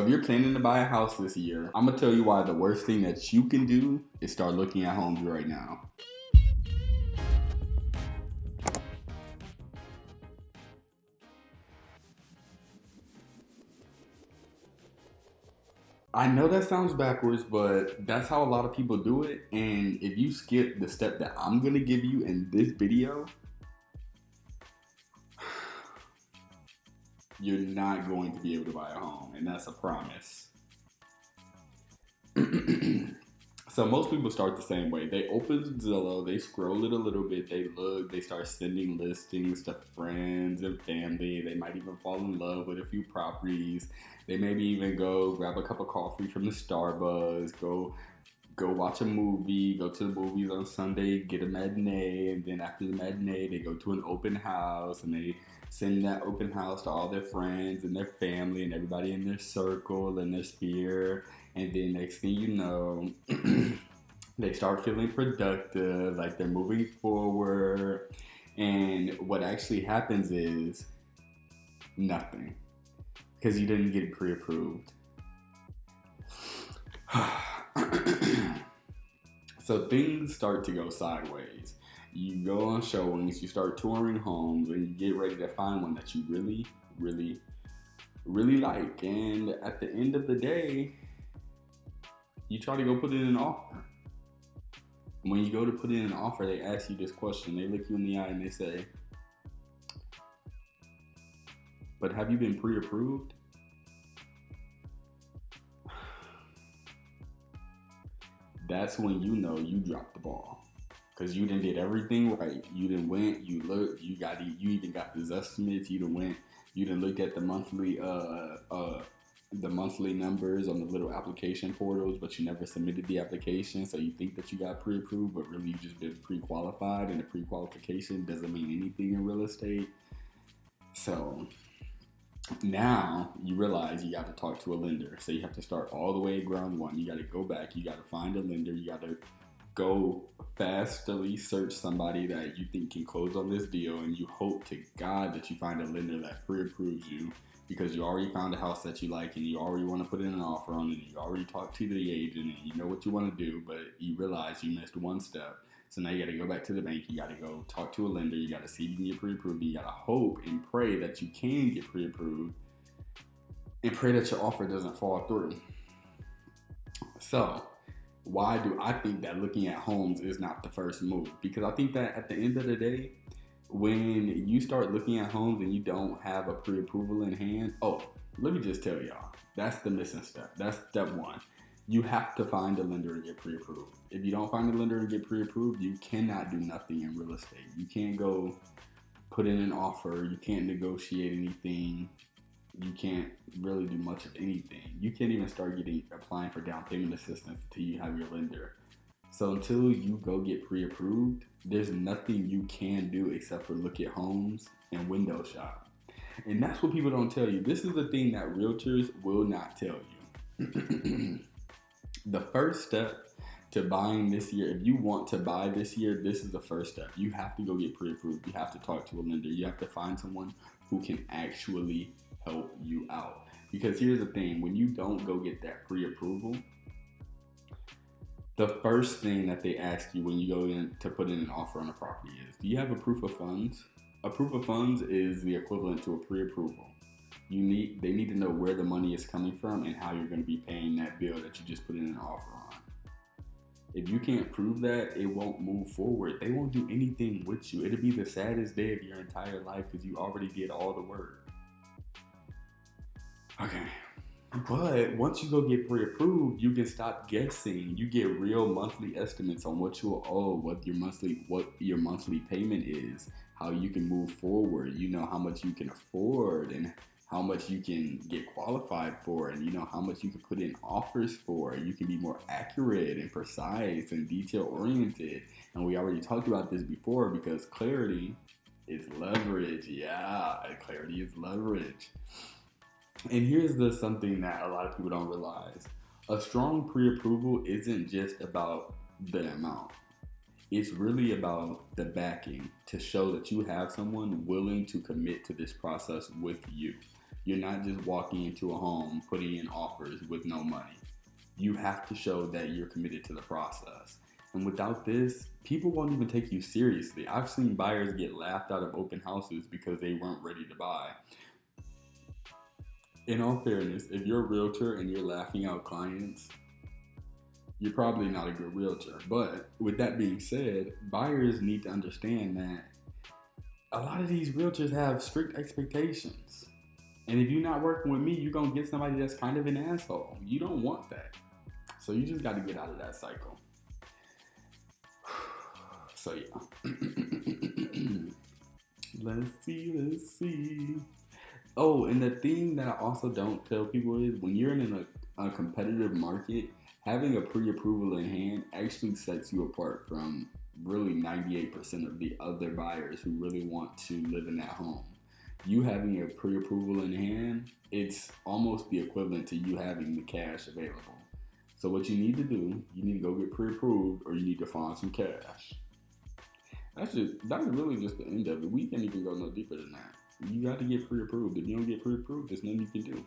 if you're planning to buy a house this year, I'm going to tell you why the worst thing that you can do is start looking at homes right now. I know that sounds backwards, but that's how a lot of people do it. And if you skip the step that I'm going to give you in this video, you're not going to be able to buy a home. And that's a promise. So most people start the same way. They open Zillow, they scroll it a little bit, they look, they start sending listings to friends and family. They might even fall in love with a few properties. They maybe even go grab a cup of coffee from the Starbucks, go watch a movie, go to the movies on Sunday, get a matinee, and then after the matinee, they go to an open house and they send that open house to all their friends and their family and everybody in their circle and their sphere. And then next thing you know, they start feeling productive, like they're moving forward. And what actually happens is nothing, because you didn't get it pre-approved. So things start to go sideways. You go on showings, you start touring homes, and you get ready to find one that you really, really, really like. And at the end of the day, you try to go put in an offer. When you go to put in an offer, they ask you this question. They look you in the eye and they say, but have you been pre-approved? That's when you know you dropped the ball. Because you done did everything right. You done went, you looked, you even got the estimates, you done looked at the monthly numbers on the little application portals, but you never submitted the application, so you think that you got pre-approved, but really you just been pre-qualified, and the pre-qualification doesn't mean anything in real estate. So now you realize you got to talk to a lender, so you have to start all the way at ground one. You got to go back, you got to find a lender, you got to go fastly search somebody that you think can close on this deal, and you hope to God that you find a lender that pre-approves you, because you already found a house that you like and you already want to put in an offer on it, and you already talked to the agent and you know what you want to do, but you realize you missed one step. So now you got to go back to the bank, you got to go talk to a lender, you got to see if you can get pre-approved, you got to hope and pray that you can get pre-approved and pray that your offer doesn't fall through. So why do I think that looking at homes is not the first move? Because I think that at the end of the day, when you start looking at homes and you don't have a pre-approval in hand, let me just tell y'all, that's the missing step. That's step one. You have to find a lender and get pre-approved. If you don't find a lender and get pre-approved, you cannot do nothing in real estate. You can't go put in an offer. You can't negotiate anything. You can't really do much of anything. You can't even start applying for down payment assistance until you have your lender. So until you go get pre-approved, there's nothing you can do except for look at homes and window shop. And that's what people don't tell you. This is the thing that realtors will not tell you. The first step to buying this year, if you want to buy this year, this is the first step. You have to go get pre-approved. You have to talk to a lender. You have to find someone who can actually help you out. Because here's the thing, when you don't go get that pre-approval, the first thing that they ask you when you go in to put in an offer on a property is, do you have a proof of funds? A proof of funds is the equivalent to a pre-approval. They need to know where the money is coming from and how you're going to be paying that bill that you just put in an offer on. If you can't prove that, it won't move forward. They won't do anything with you. It'll be the saddest day of your entire life because you already did all the work. Okay. But once you go get pre-approved, you can stop guessing. You get real monthly estimates on what you'll owe, what your monthly payment is, how you can move forward. You know how much you can afford and how much you can get qualified for, and you know how much you can put in offers for. You can be more accurate and precise and detail oriented. And we already talked about this before, because clarity is leverage. Yeah, clarity is leverage. And here's something that a lot of people don't realize. A strong pre-approval isn't just about the amount. It's really about the backing to show that you have someone willing to commit to this process with you. You're not just walking into a home, putting in offers with no money. You have to show that you're committed to the process. And without this, people won't even take you seriously. I've seen buyers get laughed out of open houses because they weren't ready to buy. In all fairness, if you're a realtor and you're laughing out clients, you're probably not a good realtor. But with that being said, buyers need to understand that a lot of these realtors have strict expectations. And if you're not working with me, you're going to get somebody that's kind of an asshole. You don't want that. So you just got to get out of that cycle. So yeah. Let's see. Oh, and the thing that I also don't tell people is when you're in a competitive market, having a pre-approval in hand actually sets you apart from really 98% of the other buyers who really want to live in that home. You having a pre-approval in hand, it's almost the equivalent to you having the cash available. So what you need to do, you need to go get pre-approved or you need to find some cash. That's really just the end of it. We can't even go no deeper than that. You got to get pre-approved. If you don't get pre-approved, there's nothing you can do.